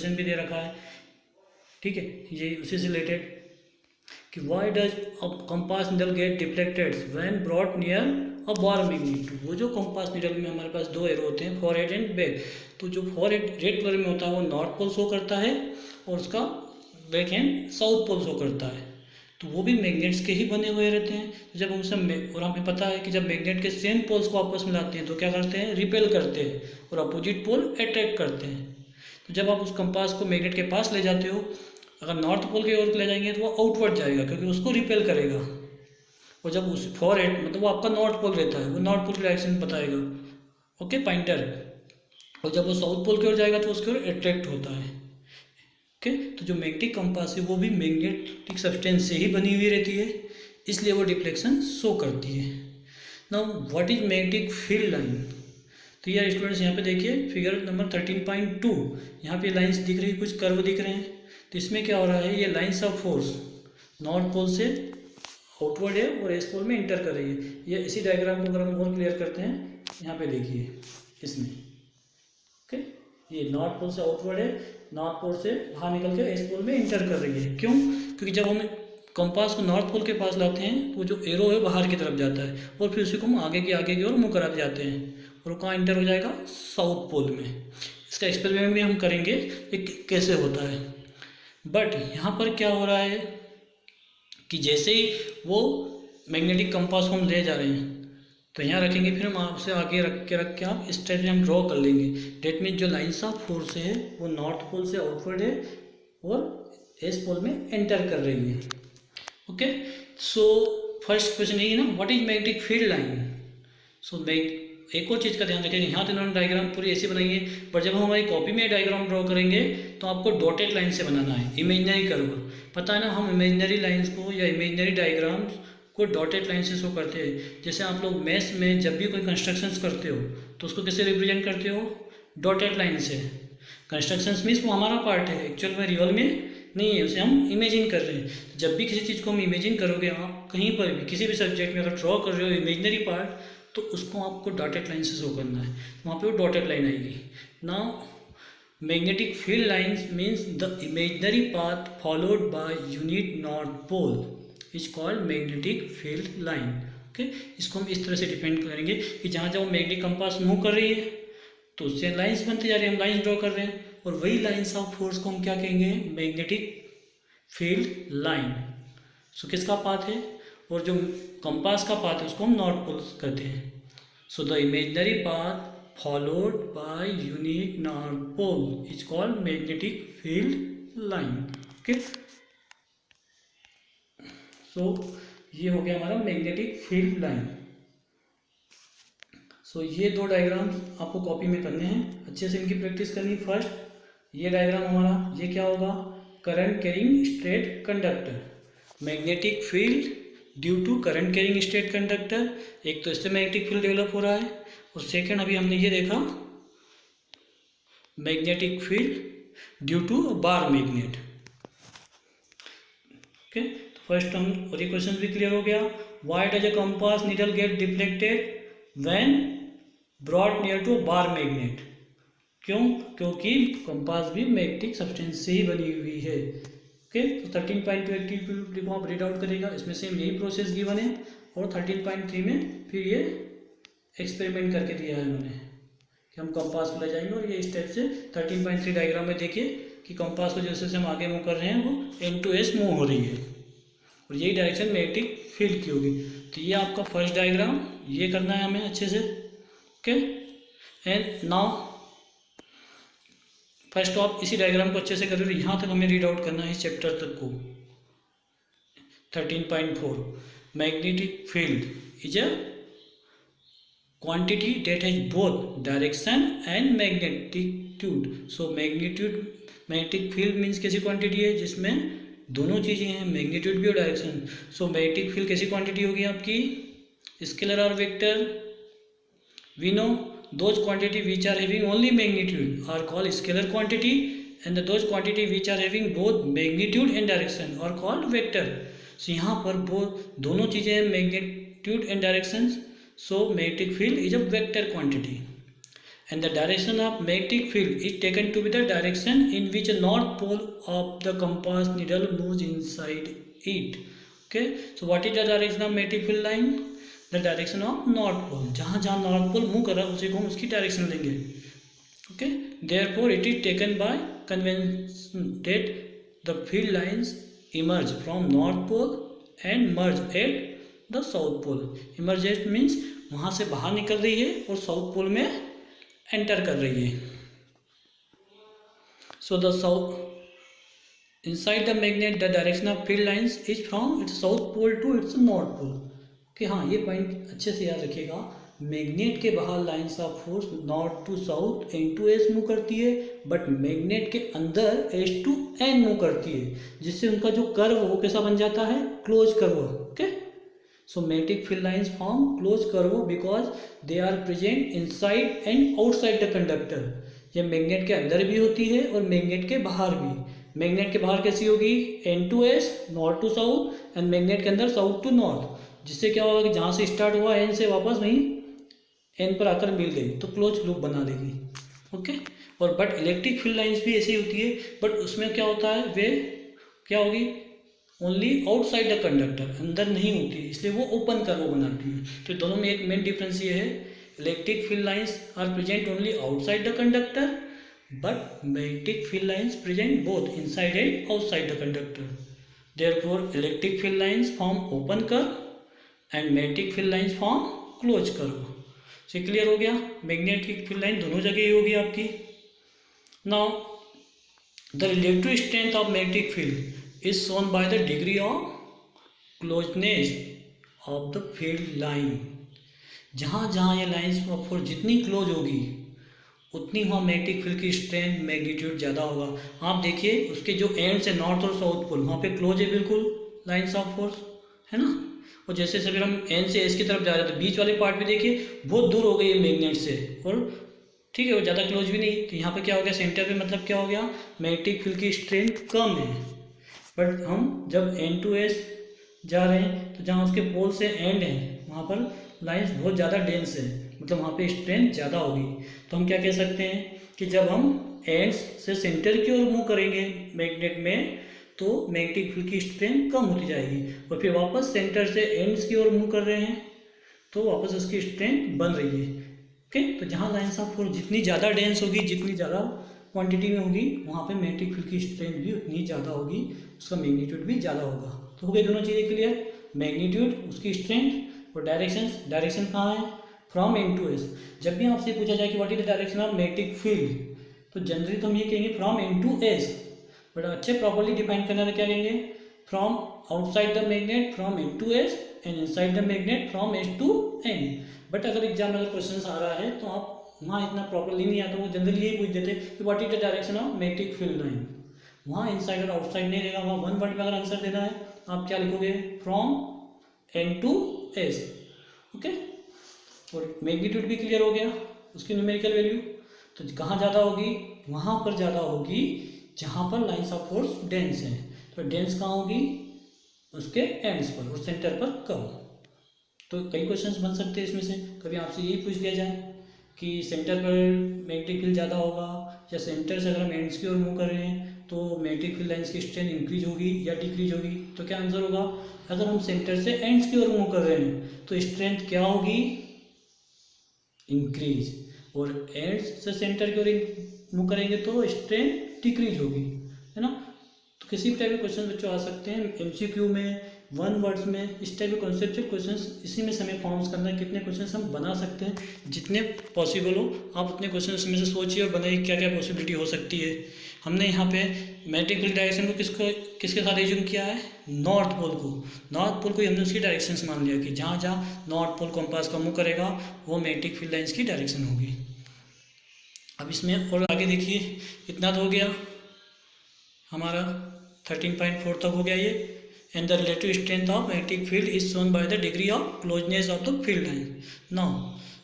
Question भी दे रखा है, ठीक है, ये उसी से रिलेटेड कि why does a compass needle get deflected when brought near a bar magnet. वो जो कंपास निडल में हमारे पास दो एरो होते हैं, फॉरहेड एंड बैक, तो जो फॉरहेड रेड कलर में होता है वो नॉर्थ पोल शो करता है और उसका back hand south pole show करता है। तो वो भी मैग्नेट्स के ही बने हुए रहते हैं। तो जब उनसे और हमें पता है कि जब मैग्नेट के सेम पोल्स को आपस में लाते हैं तो क्या करते हैं, रिपेल करते हैं और अपोजिट पोल अट्रैक्ट करते हैं। तो जब आप उस कंपास को मैग्नेट के पास ले जाते हो, अगर नॉर्थ पोल की ओर ले जाएंगे तो वो आउटवर्ड जाएगा क्योंकि उसको रिपेल करेगा। और जब उस फॉरहेड मतलब वो आपका नॉर्थ पोल रहता है, वो नॉर्थ पोल की डायरेक्शन बताएगा, ओके पॉइंटर। और जब वो साउथ पोल की ओर जाएगा तो उसकी ओर अट्रैक्ट होता है। ओके, तो जो मैग्नेटिक कंपास है वो भी मैग्नेटिक सब्सटेंस से ही बनी हुई रहती है, इसलिए वो डिफ्लेक्शन शो करती है। Now what is magnetic field line. तो यार स्टूडेंट्स यहाँ पे देखिए फिगर नंबर 13.2, यहाँ पे लाइंस दिख रही है, कुछ कर्व दिख रहे हैं। तो इसमें क्या हो रहा है, ये lines of force north pole से आउटवर्ड है और एस पोल में इंटर कर रही है। ये इसी डायग्राम को अगर हम और क्लियर करते हैं, यहाँ पे देखिए इसमें, ओके, ये नॉर्थ पोल से आउटवर्ड है, नॉर्थ पोल से बाहर निकल के एस पोल में इंटर कर रही है। क्यों? क्योंकि जब हम कंपास को नॉर्थ पोल के पास लाते हैं तो जो एरो है बाहर की तरफ जाता है और फिर उसी को हम आगे की ओर मुँह कराते जाते हैं और वो कहाँ इंटर हो जाएगा, साउथ पोल में। इसका एक्सपेरिमेंट भी हम करेंगे कि कैसे होता है। बट यहाँ पर क्या हो रहा है कि जैसे ही वो मैग्नेटिक कंपास को हम ले जा रहे हैं तो यहाँ रखेंगे, फिर हम आपसे आगे रख के आप इस टाइप से हम ड्रॉ कर लेंगे। डेट मीन जो लाइन्स ऑफ फोर्स है वो नॉर्थ पोल से आउटवर्ड है और एस पोल में एंटर कर रही है। ओके, सो फर्स्ट क्वेश्चन यही है ना, what is magnetic field line. So एक और चीज़ का ध्यान रखेंगे, यहाँ तो इन्होंने डायग्राम पूरी ऐसी बनाई है, पर जब हम हमारी कॉपी में डायग्राम ड्रॉ करेंगे तो आपको डॉटेड लाइन से बनाना है, इमेजिनरी कर्व। पता है ना, हम इमेजिनरी लाइंस को या इमेजिनरी डायग्राम्स को डॉटेड लाइन से शो करते हैं। जैसे आप लोग मैथ्स में जब भी कोई कंस्ट्रक्शंस करते हो तो उसको कैसे रिप्रेजेंट करते हो, डॉटेड लाइन से। कंस्ट्रक्शंस मीन्स वो हमारा पार्ट है, एक्चुअल में रियल में नहीं है, उसे हम इमेजिन कर रहे हैं। जब भी किसी चीज़ को हम इमेजिन करोगे, आप कहीं पर भी किसी भी सब्जेक्ट में अगर ड्रॉ कर रहे हो इमेजिनरी पार्ट, तो उसको आपको डॉटेड लाइन से शो करना है, वहाँ पे वो डॉटेड लाइन आएगी। Now magnetic field lines means the imaginary path followed by unit north pole is called magnetic field line. Okay, इसको हम इस तरह से डिपेंड करेंगे कि जहाँ जहाँ मैग्नेटिक कंपास मूव कर रही है तो उससे लाइंस बनती जा रही है, हम लाइंस ड्रॉ कर रहे हैं, और वही लाइंस ऑफ फोर्स को हम क्या कहेंगे, मैग्नेटिक फील्ड लाइन। सो किसका पाथ है, और जो कंपास का पाथ है उसको हम नॉर्थ पोल कहते हैं। So the imaginary path followed by unique north pole is called magnetic field line. Okay, so ये हो गया हमारा मैग्नेटिक फील्ड लाइन। सो ये दो डायग्राम्स आपको कॉपी में करने हैं, अच्छे से इनकी प्रैक्टिस करनी। फर्स्ट ये डायग्राम हमारा, ये क्या होगा, current carrying straight conductor, magnetic field due to current carrying straight conductor. एक तो इससे मैग्नेटिक फील्ड डेवलप हो रहा है, और सेकेंड अभी हमने ये देखा magnetic field due to bar magnet. Okay, तो फर्स्ट हम और ये क्वेश्चन भी क्लियर हो गया। Why does a compass needle get deflected when brought near to bar magnet. क्यों? क्योंकि कंपास भी मैग्नेटिक सब्सटेंस से ही बनी हुई है। ओके, तो 13.2 एक्टिविटी को आप रीड आउट करेगा, इसमें सेम यही प्रोसेस गिवन है, और 13.3 में फिर ये एक्सपेरिमेंट करके दिया है उन्होंने कि हम कंपास को ले जाएंगे, और ये इस टाइप से 13.3 डायग्राम में देखिए कि कंपास को जैसे जैसे हम आगे मूव कर रहे हैं वो एन टू एस मूव हो रही है, और यही डायरेक्शन मैग्नेटिक फील्ड की होगी। तो ये आपका फर्स्ट डायग्राम, ये करना है हमें अच्छे से। ओके, एंड नाउ फर्स्ट तो आप इसी डायग्राम को अच्छे से कर रहे हो, यहाँ तक हमें रीड आउट करना है इस चैप्टर तक को। 13.4 magnetic field is a quantity that has both direction and magnitude. So magnetic field means कैसी क्वांटिटी है जिसमें दोनों चीज़ें हैं, मैग्नीट्यूड भी और डायरेक्शन। सो मैग्नेटिक फील्ड कैसी क्वांटिटी होगी आपकी, स्केलर और vector. We know those quantity which are having only magnitude are called scalar quantity, and those quantity which are having both magnitude and direction are called vector. So यहाँ पर वो दोनों चीज़ें हैं, magnitude and directions, so magnetic field is a vector quantity. and the direction of magnetic field is taken to be the direction in which the north pole of the compass needle moves inside it. Okay, so what is the direction of magnetic field line? The direction of north pole. जहाँ जहाँ north pole move कर रहा है उसी को हम उसकी direction लेंगे. Okay, therefore it is taken by convention that the field lines emerge from north pole and merge at the south pole. Emerge means वहाँ से बाहर निकल रही है और साउथ पोल में एंटर कर रही है. So the south inside the magnet the direction of field lines is from its south pole to its north pole. कि हाँ, ये पॉइंट अच्छे से याद रखिएगा. मैग्नेट के बाहर lines of force north to south N to S move करती है, बट मैग्नेट के अंदर एस टू एन मूव करती है, जिससे उनका जो कर्व वो कैसा बन जाता है? Close curve. Okay, so magnetic field lines form closed curve because they are present inside and outside the conductor. ये मैग्नेट के अंदर भी होती है और मैग्नेट के बाहर भी. मैग्नेट के बाहर कैसी होगी? N to S, north to south, and magnet के अंदर साउथ टू नॉर्थ. जिससे क्या होगा कि जहाँ से स्टार्ट हुआ एन से वापस वहीं एन पर आकर मिल गई तो क्लोज लूप बना देगी. ओके, और बट इलेक्ट्रिक फील्ड लाइंस भी ऐसी होती है, बट उसमें क्या होता है, वे क्या होगी? ओनली आउटसाइड द कंडक्टर, अंदर नहीं होती, इसलिए वो ओपन कर्व बनाती है. तो दोनों में एक मेन डिफरेंस ये है, electric field lines are present only outside the conductor, but magnetic field lines present both inside and outside the conductor. Therefore electric field lines form open curve and magnetic field lines form close curve. से clear हो गया? Magnetic field line दोनों जगह ही होगी आपकी. Now the relative strength of magnetic field is shown by the degree of closeness of the field line. जहाँ जहाँ ये लाइन्स ऑफ फोर्स जितनी क्लोज होगी उतनी वहाँ मैग्नेटिक फील्ड की स्ट्रेंथ मैग्नीट्यूड ज़्यादा होगा. आप देखिए उसके जो एंड्स है नॉर्थ और साउथ पोल, वहाँ पे क्लोज है बिल्कुल लाइन्स ऑफ फोर्स, है ना. और जैसे अगर हम एन से एस की तरफ जा रहे हैं तो बीच वाले पार्ट पे देखिए बहुत दूर हो गई है मैग्नेट से, और ठीक है वो ज़्यादा क्लोज भी नहीं. तो यहाँ पे क्या हो गया? सेंटर पे मतलब क्या हो गया? मैग्नेटिक फील्ड की स्ट्रेंथ कम है. बट हम जब एन टू एस जा रहे हैं तो जहाँ उसके पोल से एंड है वहाँ पर लाइंस बहुत ज़्यादा डेंस है, मतलब वहाँ पे स्ट्रेंथ ज़्यादा होगी. तो हम क्या कह सकते हैं कि जब हम एंड्स से सेंटर की ओर मूव करेंगे मैग्नेट में तो मैग्नेटिक फील्ड की स्ट्रेंथ कम होती जाएगी, और फिर वापस सेंटर से एंड्स की ओर मूव कर रहे हैं तो वापस उसकी स्ट्रेंथ बन रही है. ओके, तो जहाँ लाइंस ऑफ फोर्स जितनी ज़्यादा डेंस होगी, जितनी ज़्यादा क्वांटिटी में होगी, वहाँ पे मैग्नेटिक फील्ड की स्ट्रेंथ भी उतनी ज़्यादा होगी, उसका मैग्नीट्यूड भी ज़्यादा होगा. तो हो गई दोनों चीज़ें क्लियर? मैग्नीट्यूड, उसकी स्ट्रेंथ, और डायरेक्शन कहाँ है? From N to S. जब भी आपसे पूछा जाए कि what is the direction of magnetic field, तो जनरली तो हम ये कहेंगे from N to S, but अच्छे प्रॉपर्ली डिफाइन करना क्या कहेंगे? From outside the magnet from N to S and inside the magnet from S to N. But अगर एग्जाम में क्वेश्चन आ रहा है तो आप वहाँ इतना प्रॉपरली नहीं आता, वो जनरली यही पूछ देते कि what is the direction of magnetic field line. वहाँ इनसाइड और आउटसाइड नहीं रहेगा, वहाँ वन वर्ड में अगर आंसर देना है आप क्या लिखोगे? From N to S. Okay, और मैग्नीट्यूड भी क्लियर हो गया, उसकी न्यूमेरिकल वैल्यू. तो कहाँ ज़्यादा होगी? वहाँ पर ज़्यादा होगी जहाँ पर लाइन्स ऑफ फोर्स डेंस है. तो डेंस कहाँ होगी? उसके एंड्स पर, और सेंटर पर कम. तो कई क्वेश्चंस बन सकते हैं इसमें से. कभी आपसे यही पूछ दिया जाए कि सेंटर पर मैग्नेटिक फील्ड ज़्यादा होगा, या सेंटर से अगर हम एंड्स की ओर मूव कर रहे हैं तो मैग्नेटिक फील्ड लाइन्स की स्ट्रेंथ इंक्रीज होगी या डिक्रीज होगी. तो क्या आंसर होगा? अगर हम सेंटर से एंड्स की ओर मूव कर रहे हैं तो स्ट्रेंथ क्या होगी? इंक्रीज. और एंड्स से सेंटर की ओर मूव करेंगे तो स्ट्रेंथ डिक्रीज होगी, है ना. तो किसी भी टाइप के क्वेश्चन बच्चों आ सकते हैं एमसीक्यू में, वन वर्ड्स में, इस टाइप के कॉन्सेप्चुअल क्वेश्चंस इसी में समय फॉर्म्स करना है. कितने क्वेश्चंस हम बना सकते हैं, जितने पॉसिबल हो आप उतने क्वेश्चंस में से सोचिए और बनाइए क्या क्या पॉसिबिलिटी हो सकती है. हमने यहाँ पे मैग्नेटिक फील्ड डायरेक्शन को किसके साथ एज्यूम किया है? नॉर्थ पोल को. नॉर्थ पोल को ही हमने उसकी डायरेक्शन मान लिया कि जहाँ जहाँ नॉर्थ पोल कंपास का मूव करेगा वो मैग्नेटिक फील्ड लाइन्स की डायरेक्शन होगी. अब इसमें और आगे देखिए, इतना तो हो गया हमारा 13.4 तक हो गया ये. And the relative strength of magnetic field is shown by the degree of closeness of the field line. Now,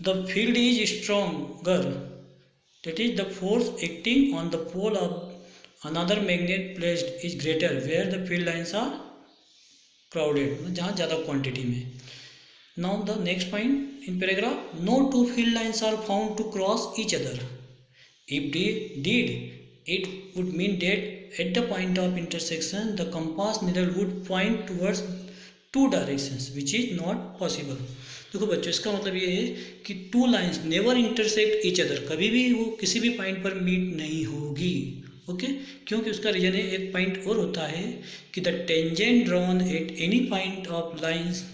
the field is stronger. That is, the force acting on the pole of another magnet placed is greater where the field lines are crowded. जहाँ ज़्यादा quantity में. Now the next point in paragraph, no two field lines are found to cross each other. If they did, it would mean that at the point of intersection the compass needle would point towards two directions, which is not possible. देखो बच्चों, इसका मतलब ये है कि to lines never intersect each other, कभी भी वो किसी भी पॉइंट पर मीट नहीं होगी। ओके, क्योंकि उसका रीजन है, एक पॉइंट और होता है कि the tangent drawn at any point of lines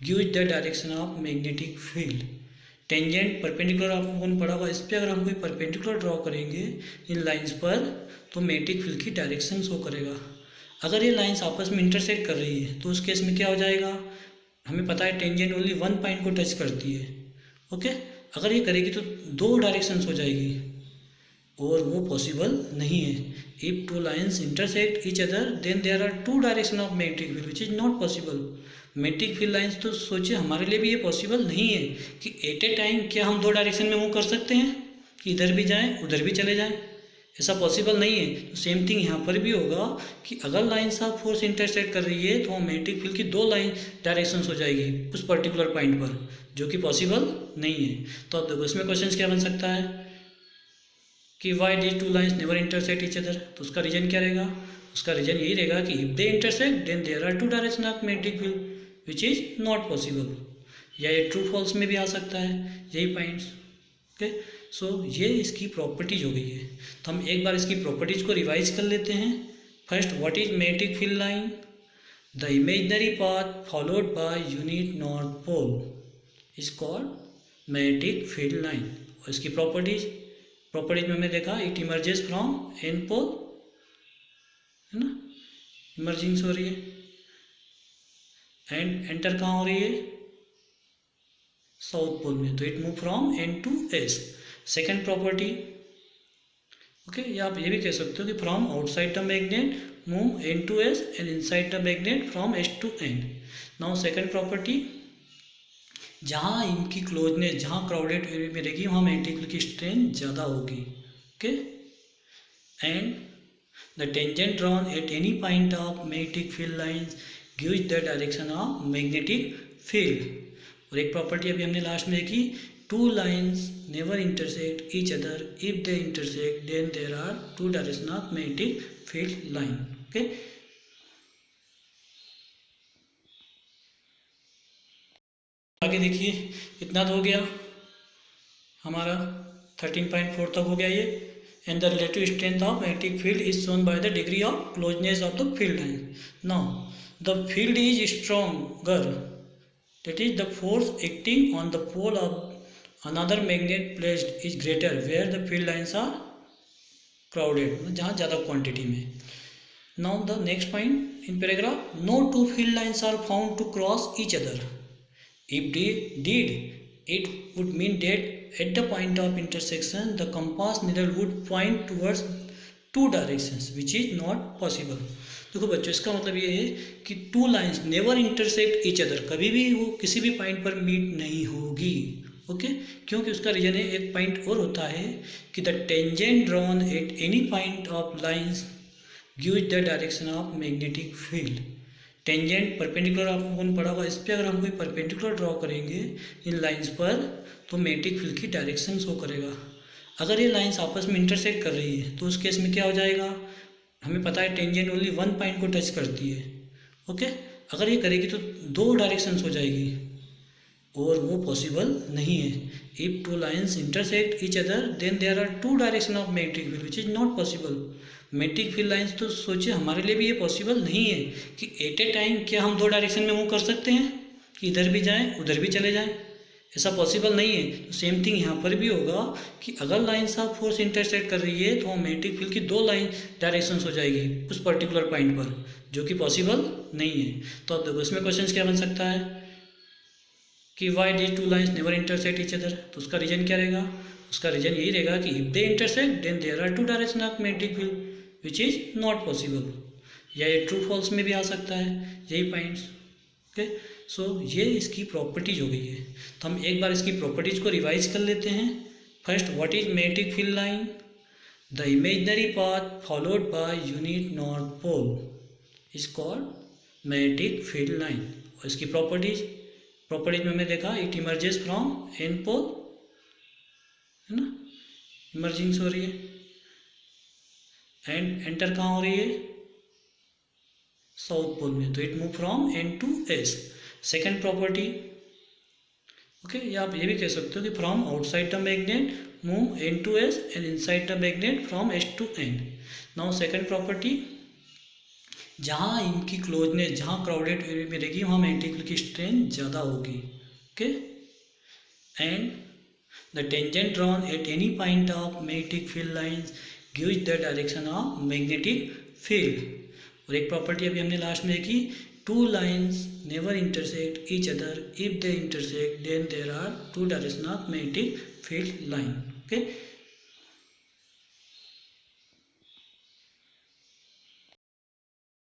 gives the direction of magnetic field. Tangent perpendicular आपको कौन पढ़ा होगा, इस पर अगर हम कोई परपेंडिकुलर ड्रॉ करेंगे इन लाइंस पर तो मैग्नेटिक फील्ड की डायरेक्शन शो करेगा। अगर ये लाइंस आपस में इंटरसेक्ट कर रही है तो उस केस में क्या हो जाएगा, हमें पता है टेंजेंट ओनली वन पॉइंट को टच करती है। ओके, अगर ये करेगी तो दो डायरेक्शंस हो जाएगी और वो पॉसिबल नहीं है। If two lines intersect each other then there are two direction of magnetic field which is not possible. Magnetic field lines तो सोचिए हमारे लिए भी ये पॉसिबल नहीं है कि एट ए टाइम क्या हम दो डायरेक्शन में मूव कर सकते हैं कि इधर भी जाएं उधर भी चले जाएं, ऐसा पॉसिबल नहीं है। तो सेम थिंग यहाँ पर भी होगा कि अगर लाइंस ऑफ फोर्स इंटरसेक्ट कर रही है तो मैग्नेटिक फील्ड की दो लाइन डायरेक्शंस हो जाएगी उस पर्टिकुलर पॉइंट पर, जो कि पॉसिबल नहीं है। तो अब देखो इसमें क्वेश्चन क्या बन सकता है कि why these two lines never intersect each other. तो उसका रीजन क्या रहेगा, उसका रीजन यही रहेगा कि if they intersect then there are two direction of magnetic field which is not possible. या ये ट्रू फॉल्स में भी आ सकता है, यही पॉइंट्स। ओके, सो ये इसकी प्रॉपर्टीज हो गई है। तो हम एक बार इसकी प्रॉपर्टीज को रिवाइज कर लेते हैं। First, what is magnetic field line? The imaginary path followed by unit north pole is called magnetic field line. और इसकी प्रॉपर्टीज में हमने देखा it emerges from N pole, है ना, इमर्जिंग हो रही है, एंड एंटर कहाँ हो रही है, साउथ पोल में, तो it move from N to S. Second property, okay, या आप ये भी कह सकते हो कि from outside the magnet move N to S and inside the magnet from S to N. Now second property, जहाँ इनकी क्लोजनेस, जहाँ क्राउडेड एरिया में रहेगी वहाँ मैग्नेटिक फील्ड की स्ट्रेंथ ज़्यादा होगी। Okay, and the tangent drawn at any point of magnetic field lines gives the direction of magnetic field. और एक प्रॉपर्टी अभी हमने लास्ट में देखी, two lines never intersect each other, if they intersect then there are two direction of magnetic field line. Okay, आगे देखिए, इतना तो हो गया हमारा 13.4 तक हो गया ये। And the relative strength of magnetic field is shown by the degree of closeness of the field line. Now the field is stronger, that is the force acting on the pole of another magnet placed is greater where the field lines are crowded, जहाँ ज़्यादा quantity में। now the next point in paragraph, no two field lines are found to cross each other. if they did, it would mean that at the point of intersection the compass needle would point towards two directions which is not possible. देखो बच्चों, इसका मतलब ये है कि to lines never intersect each other, कभी भी वो किसी भी पॉइंट पर मीट नहीं होगी। ओके, क्योंकि उसका रीजन है, एक पॉइंट और होता है कि the tangent drawn at any point of lines gives the direction of magnetic field. Tangent perpendicular आपको कौन पढ़ा होगा, इस पर अगर हम कोई परपेंडिकुलर ड्रॉ करेंगे इन लाइंस पर तो मैग्नेटिक फील्ड की डायरेक्शन शो करेगा। अगर ये लाइंस आपस में इंटरसेक्ट कर रही है तो उस केस में क्या हो जाएगा, हमें पता है टेंजेंट ओनली वन पॉइंट को टच करती है। ओके, अगर ये करेगी तो दो डायरेक्शंस हो जाएगी और वो पॉसिबल नहीं है। If two lines intersect each other then there are two direction of magnetic field which is not possible. Magnetic field lines तो सोचिए हमारे लिए भी ये पॉसिबल नहीं है कि एट ए टाइम क्या हम दो डायरेक्शन में मूव कर सकते हैं कि इधर भी जाएं उधर भी चले जाएं, ऐसा पॉसिबल नहीं है। तो सेम थिंग यहाँ पर भी होगा कि अगर लाइंस ऑफ फोर्स इंटरसेक्ट कर रही है तो मैग्नेटिक फील्ड की दो लाइन डायरेक्शंस हो जाएगी उस पर्टिकुलर पॉइंट पर, जो कि पॉसिबल नहीं है। तो अब देखो इसमें क्वेश्चन क्या बन सकता है कि why these two lines never intersect each other. तो उसका रीजन क्या रहेगा, उसका रीजन यही रहेगा कि if they intersect then there are two direction of magnetic field which is not possible. या ये ट्रू फॉल्स में भी आ सकता है, यही पॉइंट्स। ओके, सो ये इसकी प्रॉपर्टीज हो गई है। तो हम एक बार इसकी प्रॉपर्टीज को रिवाइज कर लेते हैं। First, what is magnetic field line? The imaginary path followed by unit north pole is called magnetic field line. और इसकी प्रॉपर्टीज में हमने देखा it emerges from N pole, है ना, इमर्जिंग हो रही है, एंड एंटर कहाँ हो रही है, साउथ पोल में, तो it move from N to S. Second property, okay, या आप ये भी कह सकते हो कि from outside the magnet move N to S and inside the magnet from S to N. Now second property, जहाँ इनकी क्लोजनेस, जहाँ क्राउडेड एरिया में रहेगी वहाँ मैग्नेटिक फील्ड की स्ट्रेंथ ज़्यादा होगी, okay, and the tangent drawn at any point of magnetic field lines gives the direction of magnetic field. और एक प्रॉपर्टी अभी हमने लास्ट में देखी, two lines never intersect each other, if they intersect then there are two direction of magnetic field line, okay.